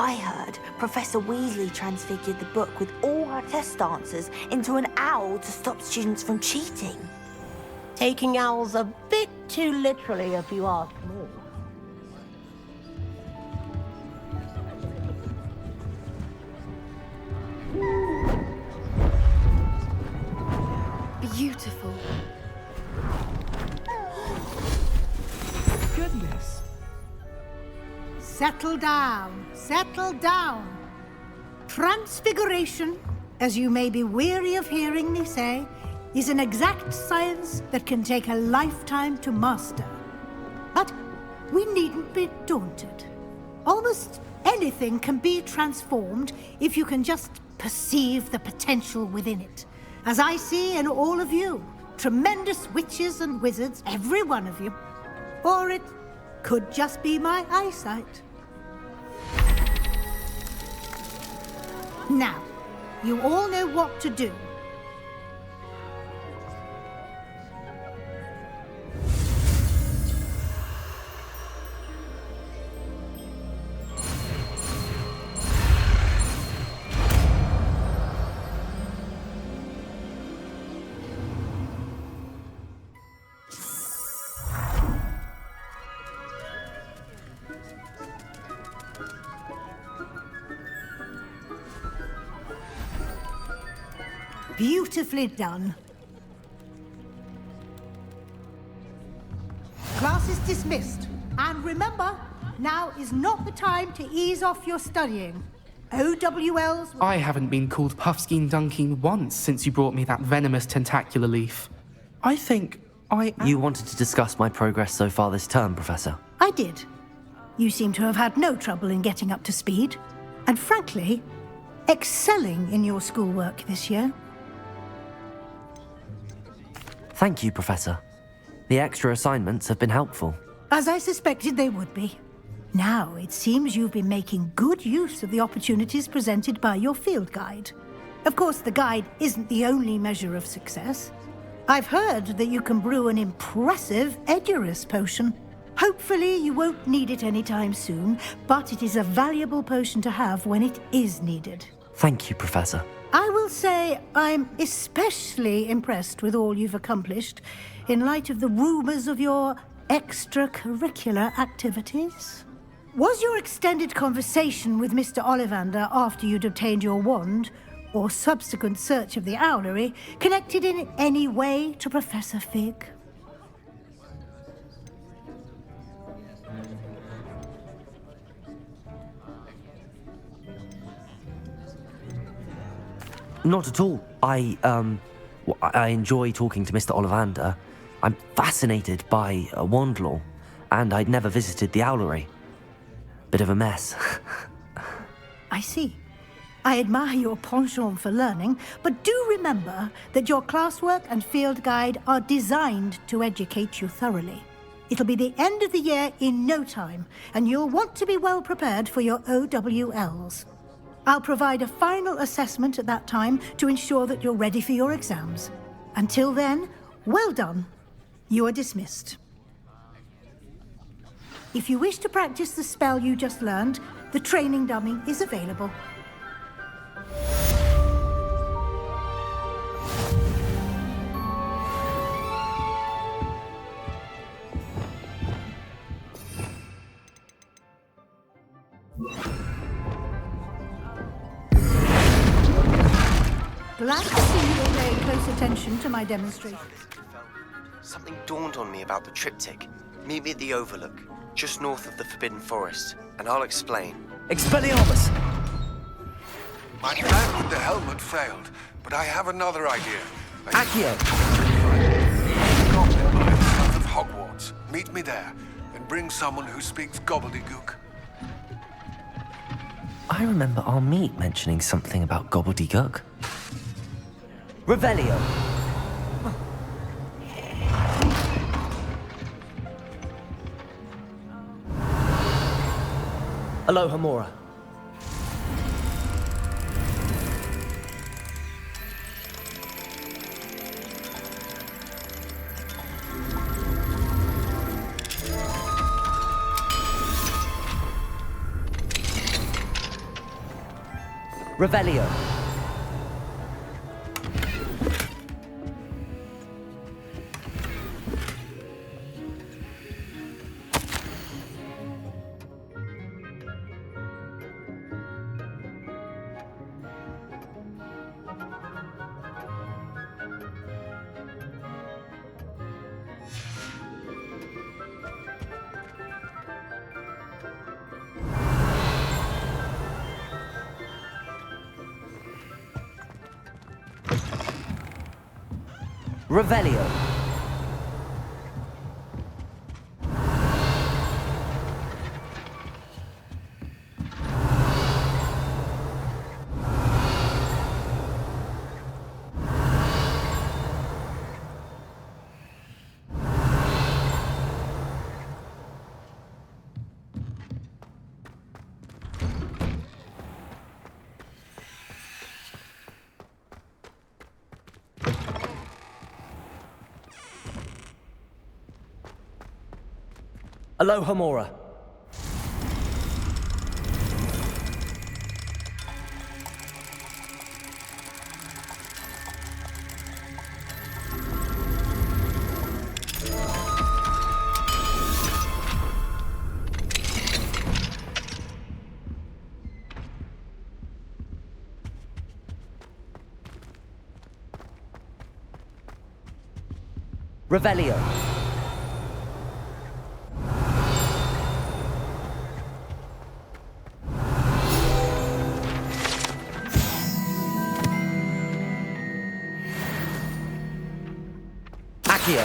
I heard Professor Weasley transfigured the book with all her test answers into an owl to stop students from cheating. Taking owls a bit too literally, if you ask me. Beautiful. Goodness. Settle down, settle down. Transfiguration, as you may be weary of hearing me say, is an exact science that can take a lifetime to master. But we needn't be daunted. Almost anything can be transformed if you can just perceive the potential within it. As I see in all of you, tremendous witches and wizards, every one of you. Or it could just be my eyesight. Now, you all know what to do. Beautifully done. Class is dismissed. And remember, now is not the time to ease off your studying. OWLs... I haven't been called Puffskein Dunking once since you brought me that venomous tentacular leaf. I think I... You wanted to discuss my progress so far this term, Professor? I did. You seem to have had no trouble in getting up to speed. And frankly, excelling in your schoolwork this year. Thank you, Professor. The extra assignments have been helpful. As I suspected they would be. Now, it seems you've been making good use of the opportunities presented by your field guide. Of course, the guide isn't the only measure of success. I've heard that you can brew an impressive Edurus potion. Hopefully, you won't need it anytime soon, but it is a valuable potion to have when it is needed. Thank you, Professor. I will say I'm especially impressed with all you've accomplished in light of the rumors of your extracurricular activities. Was your extended conversation with Mr. Ollivander after you'd obtained your wand, or subsequent search of the owlery, connected in any way to Professor Fig? Not at all. I enjoy talking to Mr. Ollivander. I'm fascinated by wand law, and I'd never visited the owlery. Bit of a mess. I see. I admire your penchant for learning, but do remember that your classwork and field guide are designed to educate you thoroughly. It'll be the end of the year in no time, and you'll want to be well prepared for your OWLs. I'll provide a final assessment at that time to ensure that you're ready for your exams. Until then, well done. You are dismissed. If you wish to practice the spell you just learned, the training dummy is available. Glad to see you're paying close attention to my demonstration. Something dawned on me about the triptych. Meet me at the Overlook, just north of the Forbidden Forest, and I'll explain. Expelliarmus! My plan with the helmet failed, but I have another idea. Accio! Goblin mine south of Hogwarts. Meet me there, and bring someone who speaks gobbledygook. I remember our meet mentioning something about gobbledygook. Revelio! Aloha Mora. Revelio. Revelio. Aloha Mora. Revelio. Accio.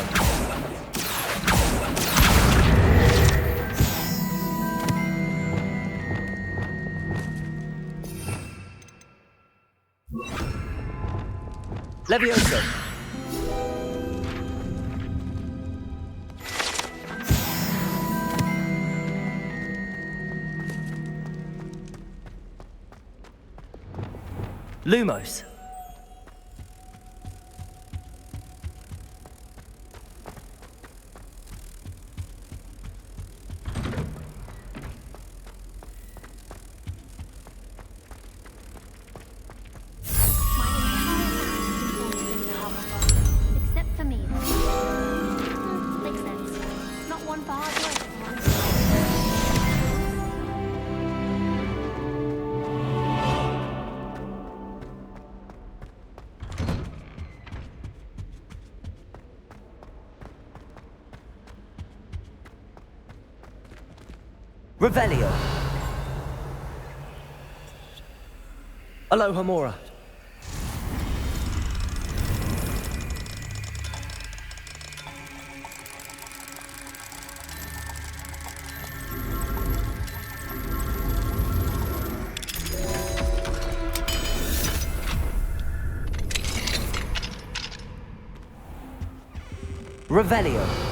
Levioso. Lumos. Except for me. Makes sense. Not one for hard work. Revelio. Aloha Mora. Revelio.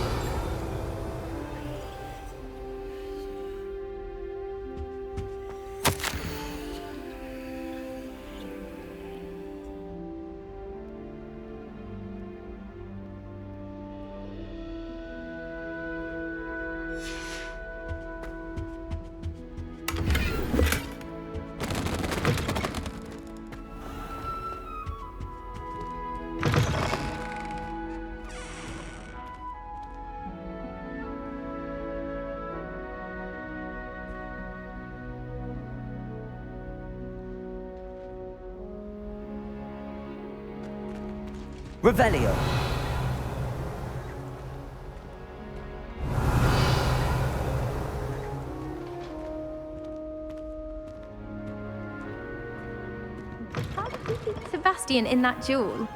Revelio. How did you beat Sebastian in that duel?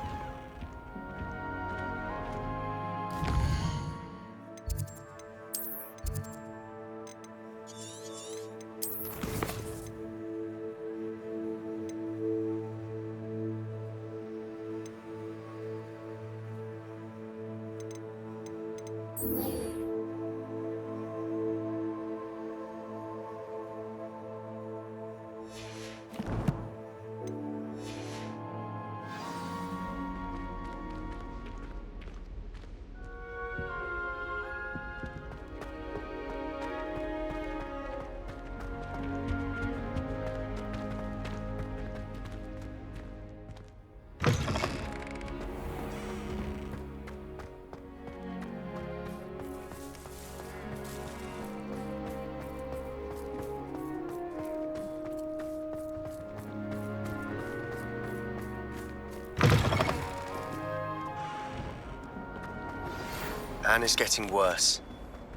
Anna's getting worse.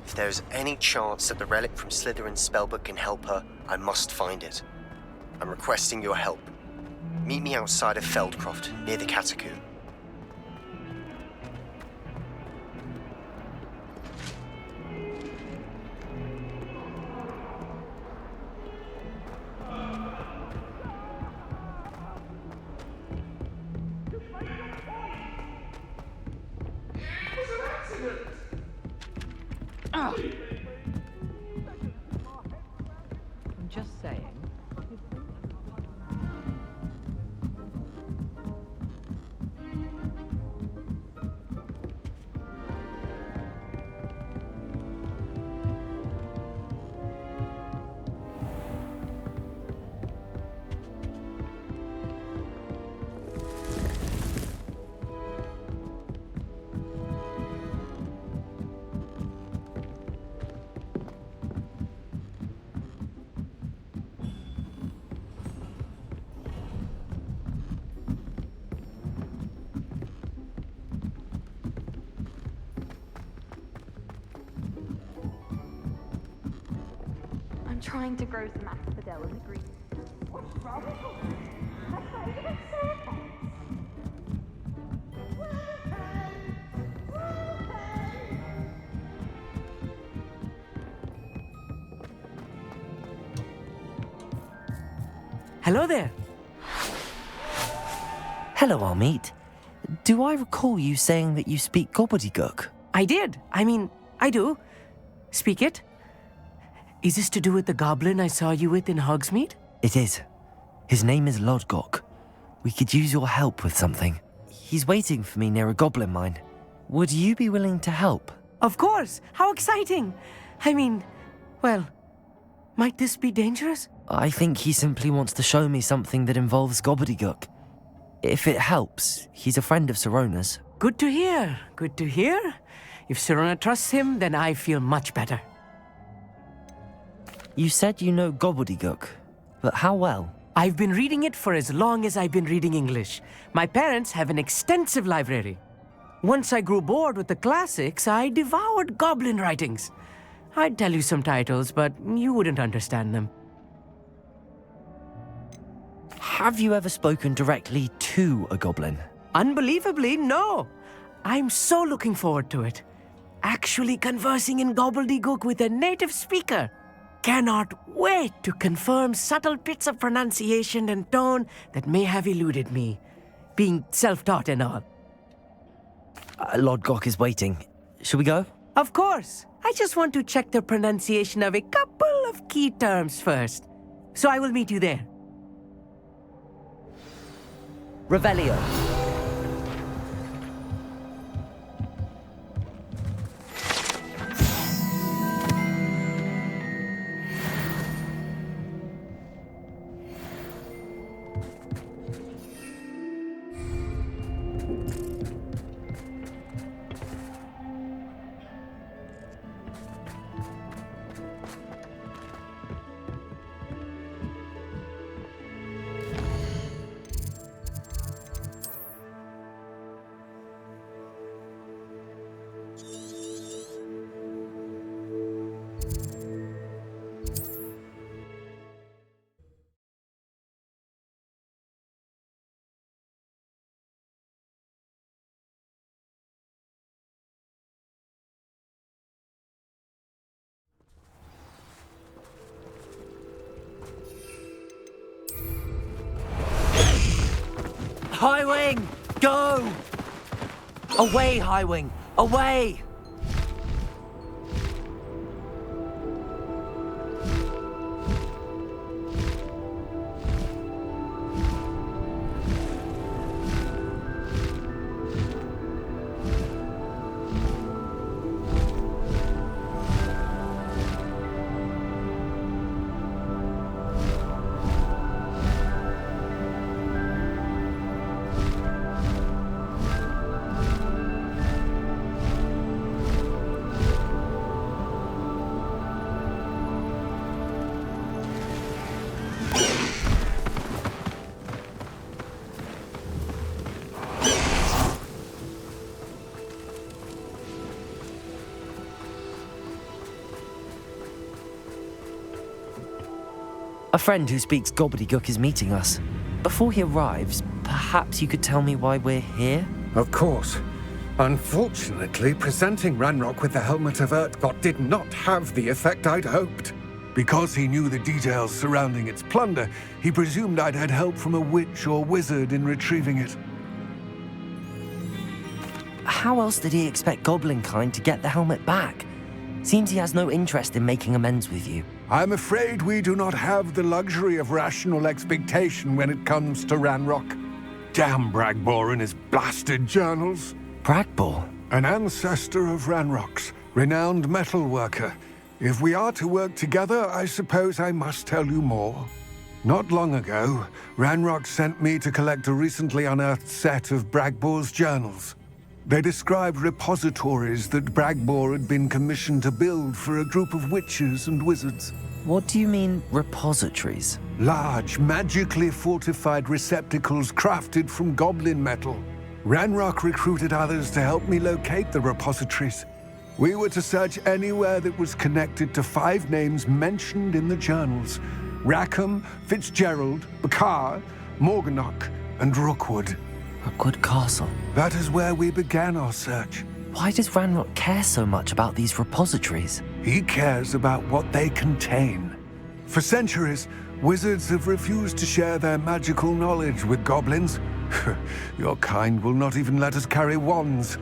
If there is any chance that the relic from Slytherin's spellbook can help her, I must find it. I'm requesting your help. Meet me outside of Feldcroft, near the Catacomb. I'm just saying. I'm trying to grow some asphodel in the green. What's wrong with you? My favourite serpent. Hello there. Hello, Armeet. Do I recall you saying that you speak gobbledygook? I did. I do. Speak it. Is this to do with the goblin I saw you with in Hogsmeade? It is. His name is Lodgok. We could use your help with something. He's waiting for me near a goblin mine. Would you be willing to help? Of course. How exciting. Well, might this be dangerous? I think he simply wants to show me something that involves gobbledygook. If it helps, he's a friend of Sirona's. Good to hear. Good to hear. If Sirona trusts him, then I feel much better. You said you know gobbledygook, but how well? I've been reading it for as long as I've been reading English. My parents have an extensive library. Once I grew bored with the classics, I devoured goblin writings. I'd tell you some titles, but you wouldn't understand them. Have you ever spoken directly to a goblin? Unbelievably, no. I'm so looking forward to it. Actually conversing in gobbledygook with a native speaker. Cannot wait to confirm subtle bits of pronunciation and tone that may have eluded me, being self-taught and all. Lodgok is waiting. Shall we go? Of course. I just want to check the pronunciation of a couple of key terms first. So I will meet you there. Revelio. Highwing, go! Away, Highwing, away! A friend who speaks gobbledygook is meeting us. Before he arrives, perhaps you could tell me why we're here? Of course. Unfortunately, presenting Ranrock with the Helmet of Urtkot did not have the effect I'd hoped. Because he knew the details surrounding its plunder, he presumed I'd had help from a witch or wizard in retrieving it. How else did he expect Goblinkind to get the helmet back? Seems he has no interest in making amends with you. I'm afraid we do not have the luxury of rational expectation when it comes to Ranrock. Damn Bragbor and his blasted journals. Bragbor? An ancestor of Ranrock's, renowned metal worker. If we are to work together, I suppose I must tell you more. Not long ago, Ranrock sent me to collect a recently unearthed set of Bragbor's journals. They described repositories that Bragbor had been commissioned to build for a group of witches and wizards. What do you mean, repositories? Large, magically fortified receptacles crafted from goblin metal. Ranrock recruited others to help me locate the repositories. We were to search anywhere that was connected to 5 names mentioned in the journals: Rackham, Fitzgerald, Bakar, Morganach, and Rookwood. Rookwood Castle. That is where we began our search. Why does Ranrock care so much about these repositories? He cares about what they contain. For centuries, wizards have refused to share their magical knowledge with goblins. Your kind will not even let us carry wands.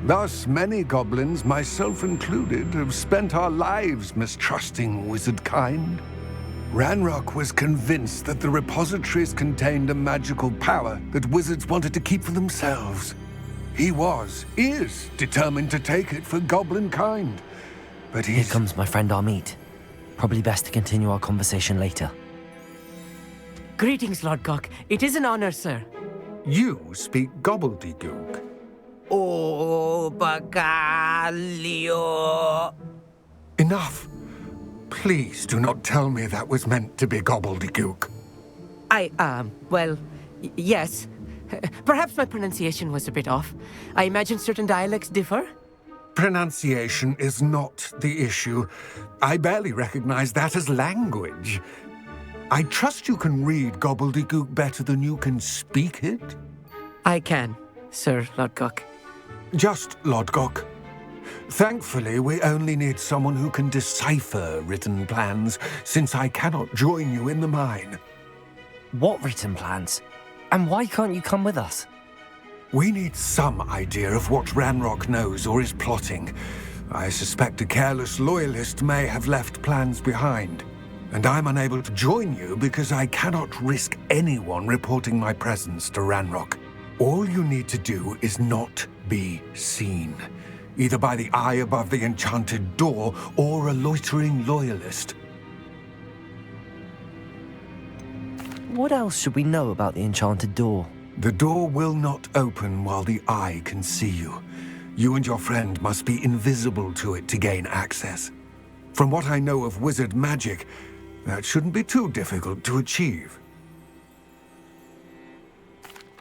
Thus, many goblins, myself included, have spent our lives mistrusting wizard kind. Ranrock was convinced that the repositories contained a magical power that wizards wanted to keep for themselves. He is determined to take it for goblin kind. But Here comes my friend Amit. Probably best to continue our conversation later. Greetings, Lord Gok. It is an honor, sir. You speak gobbledygook. Oh, Bagalio. Enough. Please do not tell me that was meant to be gobbledygook. Yes. Perhaps my pronunciation was a bit off. I imagine certain dialects differ. Pronunciation is not the issue. I barely recognize that as language. I trust you can read gobbledygook better than you can speak it? I can, Sir Lodgok. Just Lodgok. Thankfully, we only need someone who can decipher written plans, since I cannot join you in the mine. What written plans? And why can't you come with us? We need some idea of what Ranrock knows or is plotting. I suspect a careless loyalist may have left plans behind. And I'm unable to join you because I cannot risk anyone reporting my presence to Ranrock. All you need to do is not be seen, either by the eye above the enchanted door or a loitering loyalist. What else should we know about the enchanted door? The door will not open while the eye can see you. You and your friend must be invisible to it to gain access. From what I know of wizard magic, that shouldn't be too difficult to achieve.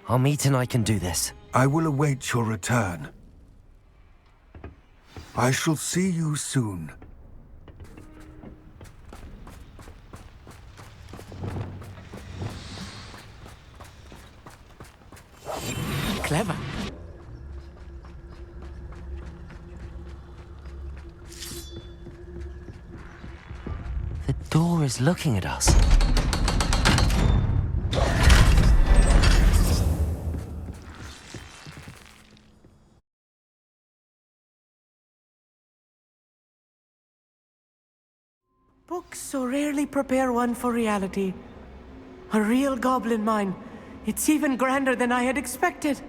Amit and I can do this. I will await your return. I shall see you soon. Clever. The door is looking at us. Books so rarely prepare one for reality. A real goblin mine. It's even grander than I had expected.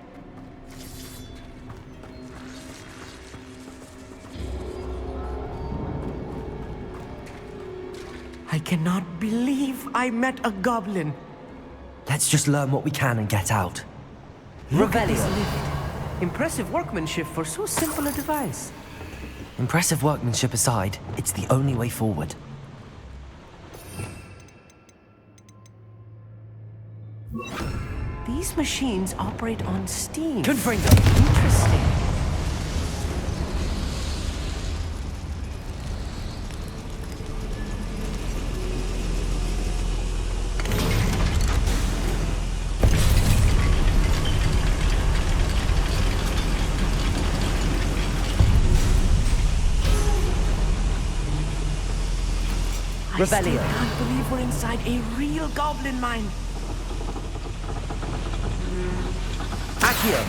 I cannot believe I met a goblin. Let's just learn what we can and get out. Look at this lift. Impressive workmanship for so simple a device. Impressive workmanship aside, it's the only way forward. These machines operate on steam. Confringo. Interesting. Revelio. I can't believe we're inside a real goblin mine. Accio.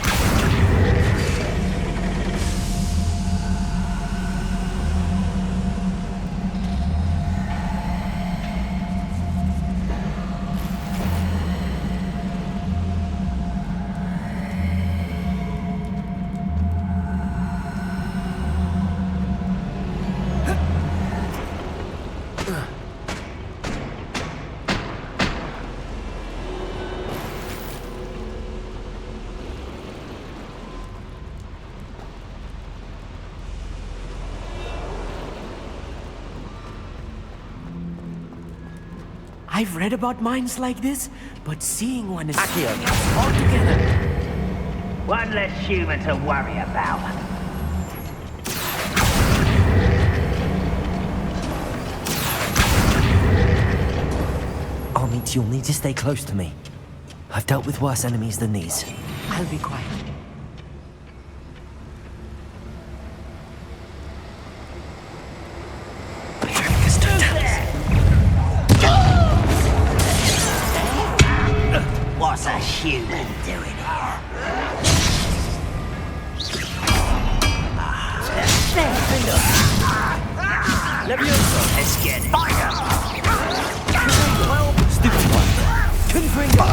I've read about mines like this, but seeing one is Accio. something else altogether. One less human to worry about. Armit, you'll need to stay close to me. I've dealt with worse enemies than these. I'll be quiet. What's a human doing here? Let's get it. Stupid one. Confringo.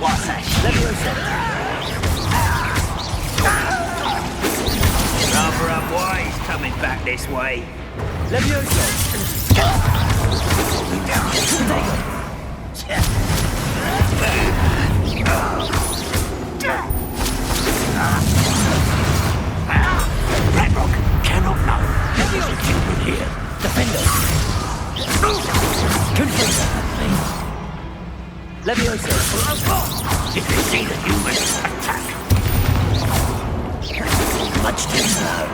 What's a rather unwise coming back this way. Redrock cannot know. There's a human here. Defender. Confringo. Levioso. If you see the humans, attack. Much too slow.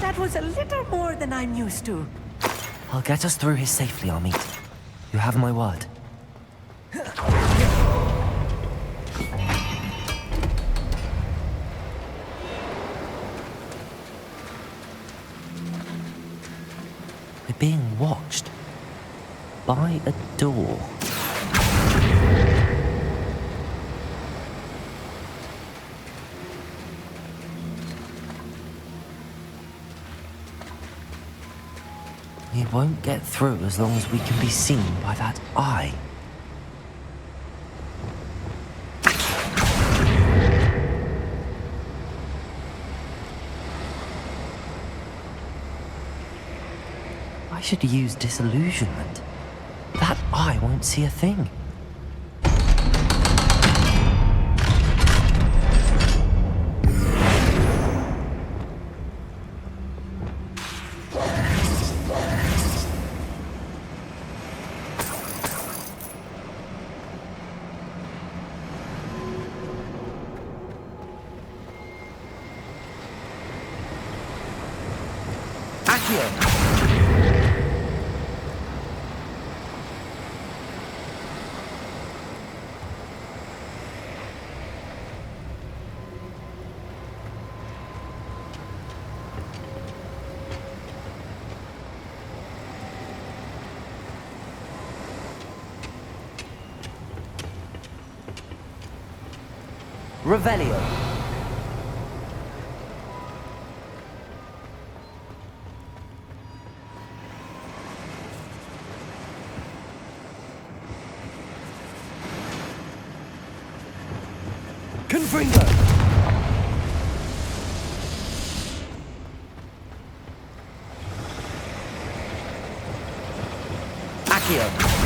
That was a little more than I'm used to. I'll get us through here safely, Armit. You have my word. We're being watched by a door. We won't get through as long as we can be seen by that eye. I should use disillusionment. That eye won't see a thing. Revelio. Confringo. Accio.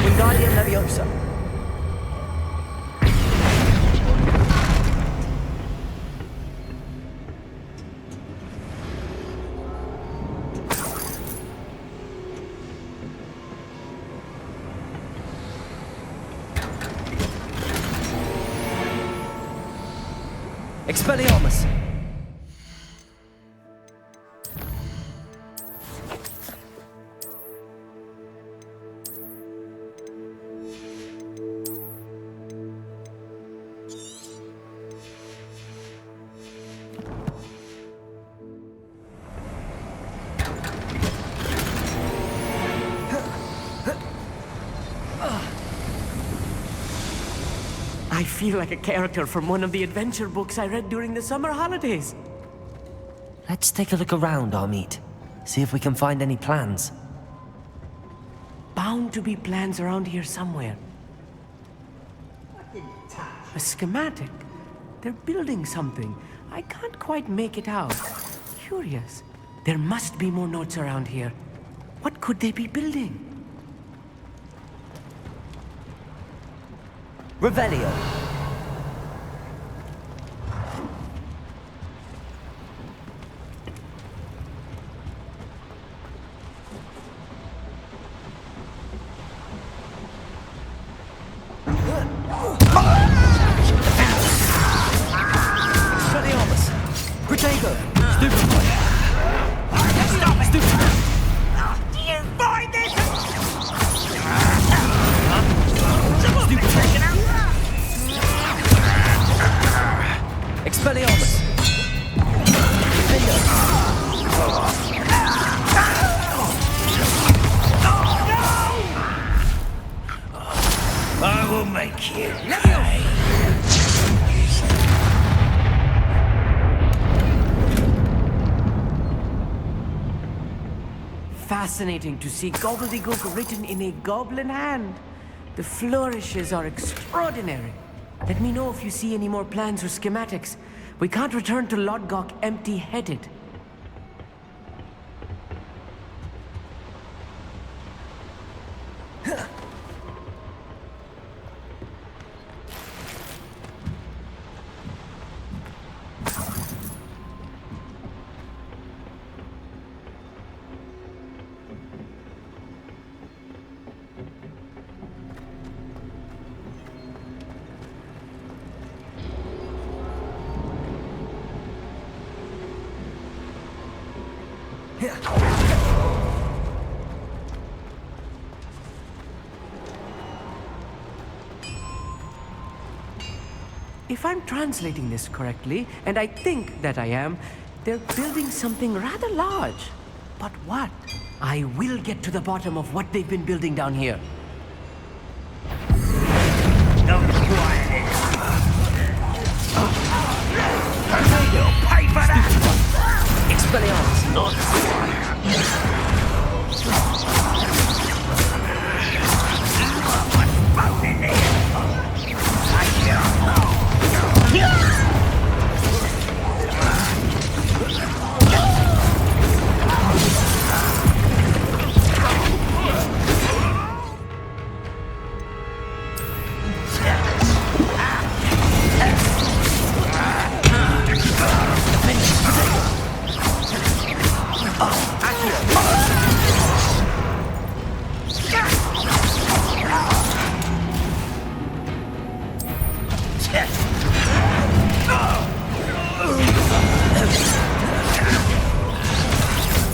Wingardium Leviosa. Expelliarmus! I feel like a character from one of the adventure books I read during the summer holidays. Let's take a look around, Amit. See if we can find any plans. Bound to be plans around here somewhere. A schematic. They're building something. I can't quite make it out. Curious. There must be more notes around here. What could they be building? Revelio. Expelliarmus. Protego. Stupefy. Stop it! Stupefy. Do you find this? Expelliarmus! Defender! I will make you pay. Fascinating to see gobbledygook written in a goblin hand. The flourishes are extraordinary. Let me know if you see any more plans or schematics. We can't return to Lodgok empty-headed. If I'm translating this correctly, and I think that I am, they're building something rather large. But what? I will get to the bottom of what they've been building down here. Don't quiet it. You'll pay for that! Expelliarmus!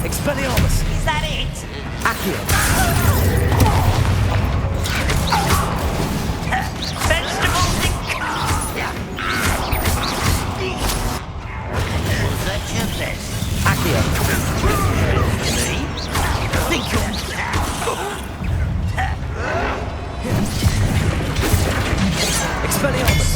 Expelliarmus! Is that it? Accio! Vegetables and was that your best? Accio! Me? Think you're... Expelliarmus!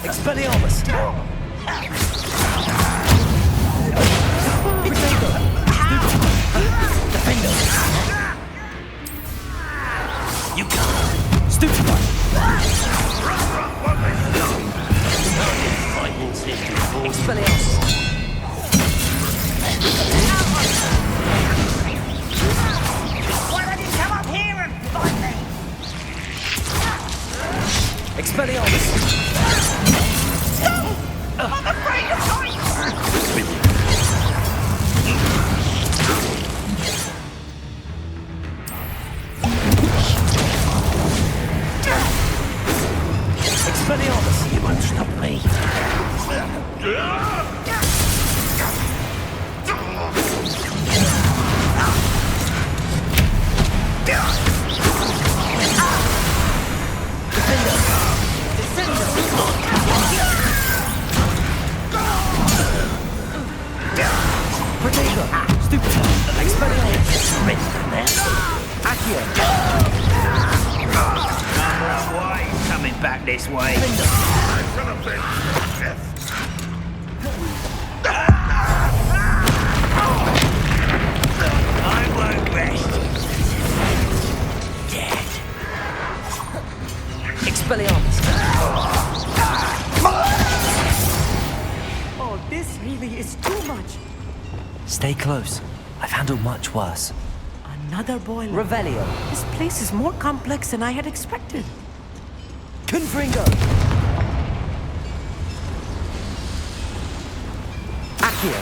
Expelliarmus! Defender! You can't! Stupefy! Expelliarmus! Why don't you come up here and fight me? Expelliarmus! Stop! I'm afraid of heights! Expelliarmus, you won't stop me. Potato! Stupid! Expelliarmus! Accio! Why he's coming back this way? I won't rest. Dead. Expelliarmus! Oh, this really is too much. Stay close. I've handled much worse. Another boiler. Revelio. This place is more complex than I had expected. Confringo. Accio.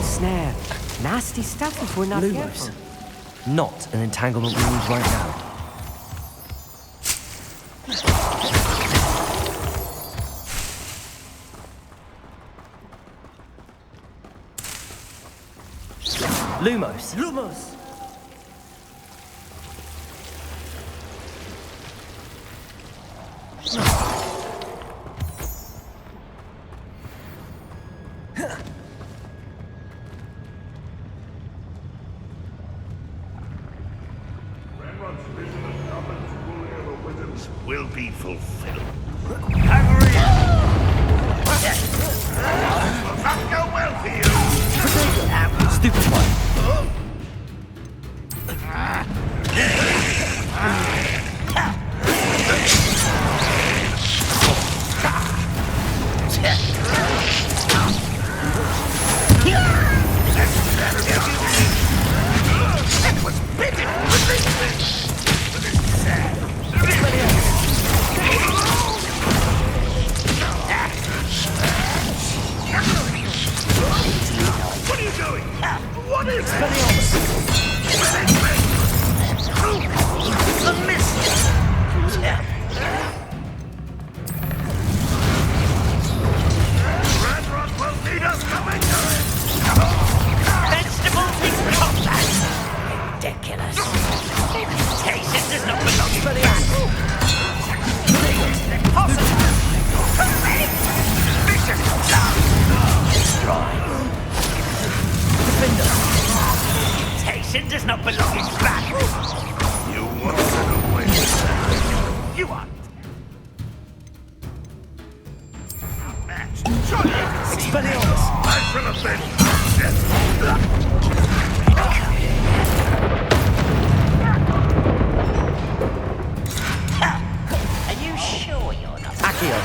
Snare. Nasty stuff if we're not Lumos. careful. Not an entanglement we need right now. Lumos. Lumos! Will be fulfilled. Hagrid! Will that go well for you? Stupid one. That was pitiful! Are you sure you're not? Accio.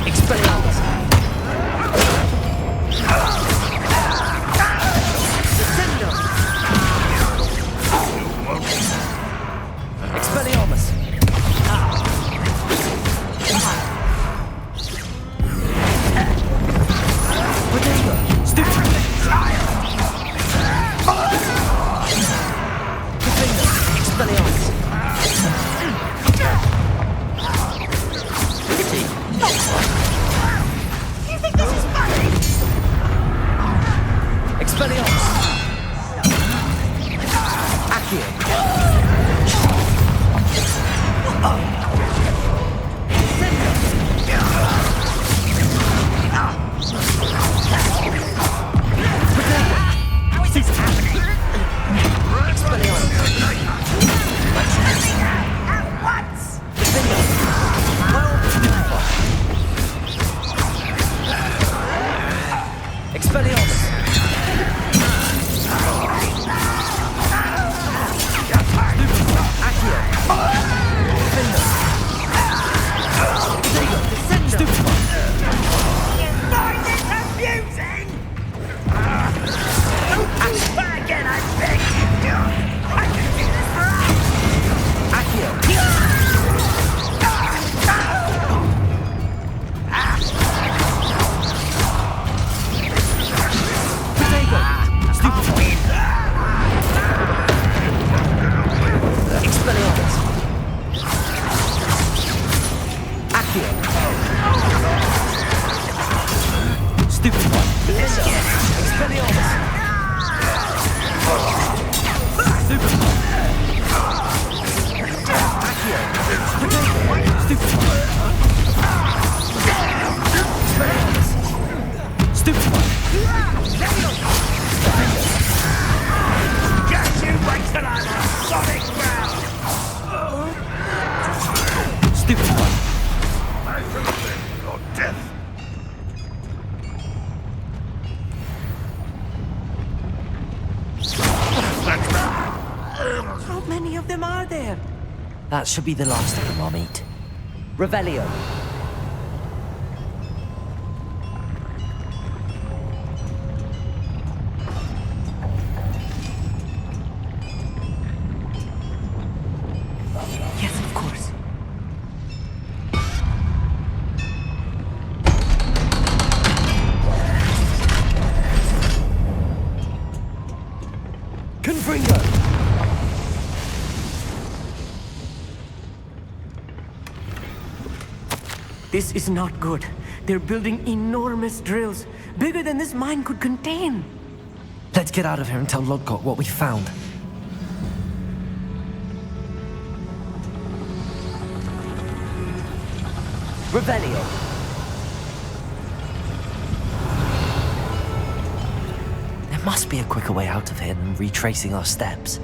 Expelliarmus. Descendo. Expelliarmus. Potato. Stupid. Potato. Expelliarmus. Pity. You think this is funny? Expelliarmus. Accio. How is this happening? At once! Expelliarmus. Accio. Stupid. You find it amusing? Again, I beg you. I can do this for hours. Accio. Potato. Stupid. Expelliarmus. Accio. Stupid one. Expelliarmus. Stupid one. Accio. Potato. Stupid one. Expelliarmus. Stupid one. Just you wait till I'm on solid ground. Stupid one. I will avenge your death. How many of them are there? That should be the last of them I'll meet. Revelio. Yes, of course. Confringo. This is not good. They're building enormous drills, bigger than this mine could contain. Let's get out of here and tell Lodgott what we found. Revelio. There must be a quicker way out of here than retracing our steps.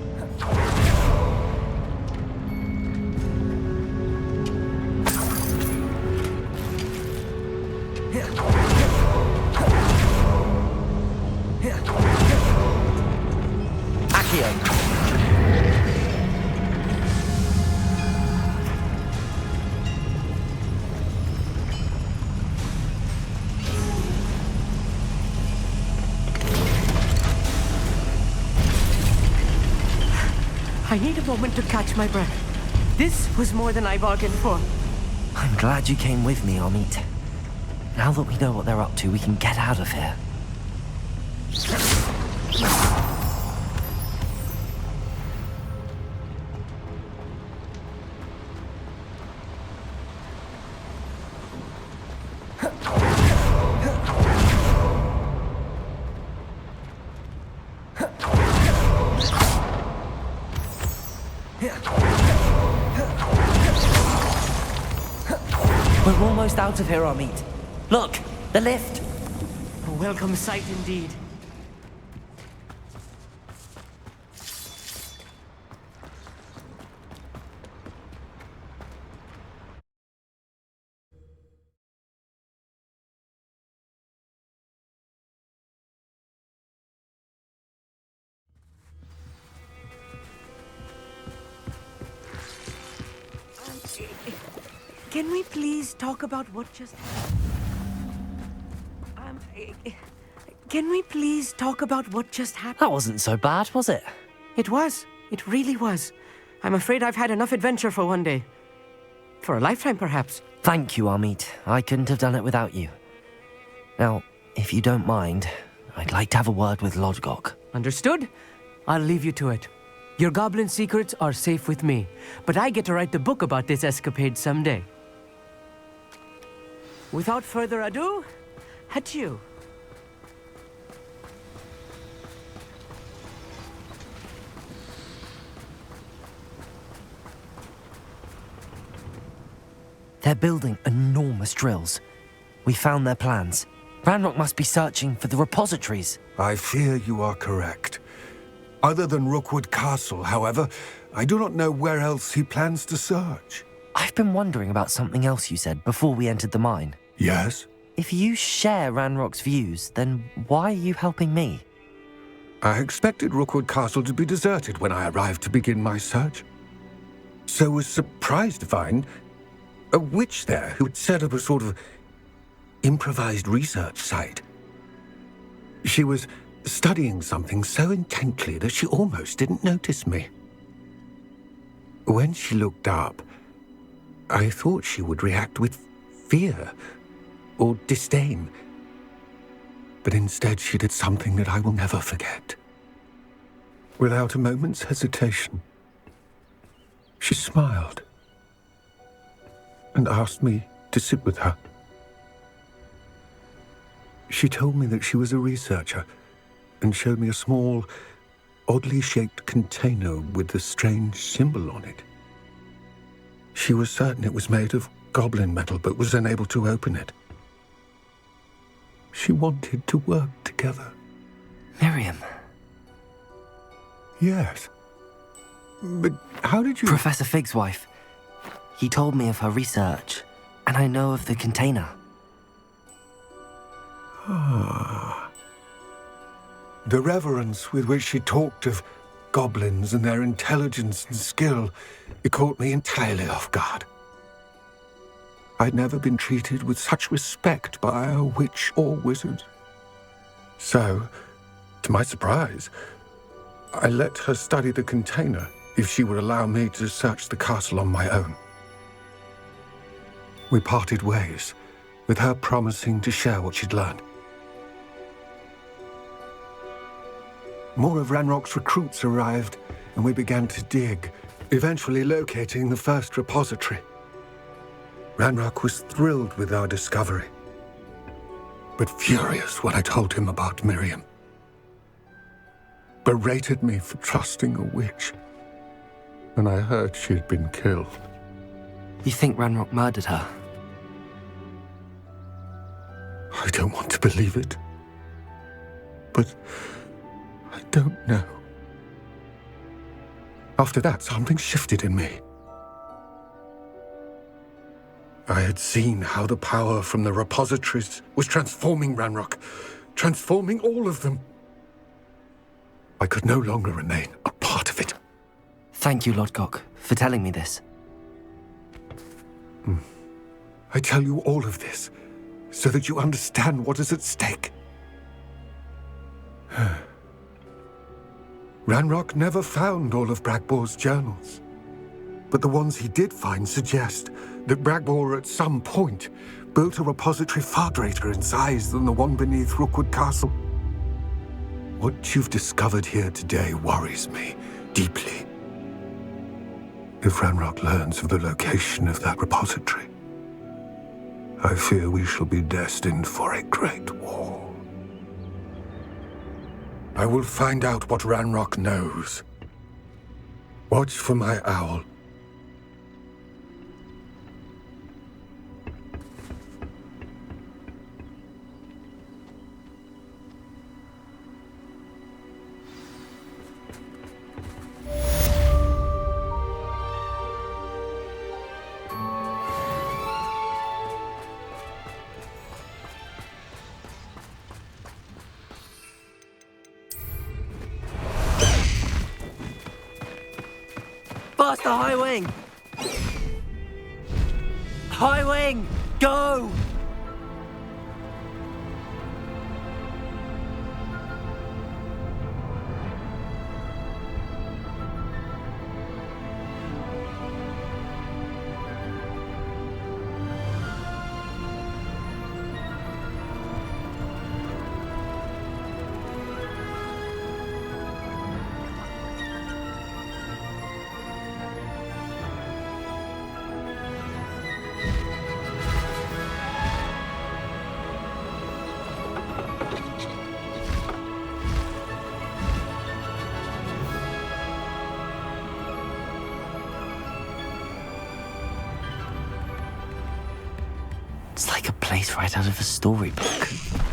Accio. I need a moment to catch my breath. This was more than I bargained for. I'm glad you came with me, Amit. Now that we know what they're up to, we can get out of here. We're almost out of here, Amit. Look, the lift. A welcome sight indeed. Can we please talk about what just happened? Can we please talk about what just happened? That wasn't so bad, was it? It was. It really was. I'm afraid I've had enough adventure for one day. For a lifetime, perhaps. Thank you, Amit. I couldn't have done it without you. Now, if you don't mind, I'd like to have a word with Lodgok. Understood? I'll leave you to it. Your goblin secrets are safe with me, but I get to write the book about this escapade someday. Without further ado, adieu. They're building enormous drills. We found their plans. Ranrock must be searching for the repositories. I fear you are correct. Other than Rookwood Castle, however, I do not know where else he plans to search. I've been wondering about something else you said before we entered the mine. Yes? If you share Ranrock's views, then why are you helping me? I expected Rookwood Castle to be deserted when I arrived to begin my search. So was surprised to find a witch there who had set up a sort of improvised research site. She was studying something so intently that she almost didn't notice me. When she looked up, I thought she would react with fear or disdain. But instead she did something that I will never forget. Without a moment's hesitation, she smiled and asked me to sit with her. She told me that she was a researcher and showed me a small, oddly shaped container with a strange symbol on it. She was certain it was made of goblin metal, but was unable to open it. She wanted to work together. Miriam. Yes. But how did you... Professor Fig's wife. He told me of her research, and I know of the container. Ah. The reverence with which she talked of goblins and their intelligence and skill, it caught me entirely off guard. I'd never been treated with such respect by a witch or wizard. So, to my surprise, I let her study the container if she would allow me to search the castle on my own. We parted ways, with her promising to share what she'd learned. More of Ranrock's recruits arrived, and we began to dig, eventually locating the first repository. Ranrock was thrilled with our discovery, but furious when I told him about Miriam. Berated me for trusting a witch, and I heard she had been killed. You think Ranrock murdered her? I don't want to believe it, but I don't know. After that, something shifted in me. I had seen how the power from the repositories was transforming Ranrock, transforming all of them. I could no longer remain a part of it. Thank you, Lodgok, for telling me this. I tell you all of this so that you understand what is at stake. Ranrock never found all of Bragbor's journals, but the ones he did find suggest that Bragbor at some point built a repository far greater in size than the one beneath Rookwood Castle. What you've discovered here today worries me deeply. If Ranrock learns of the location of that repository, I fear we shall be destined for a great war. I will find out what Ranrock knows. Watch for my owl. Past the high wing! High Wing, go! It's like a place right out of a storybook.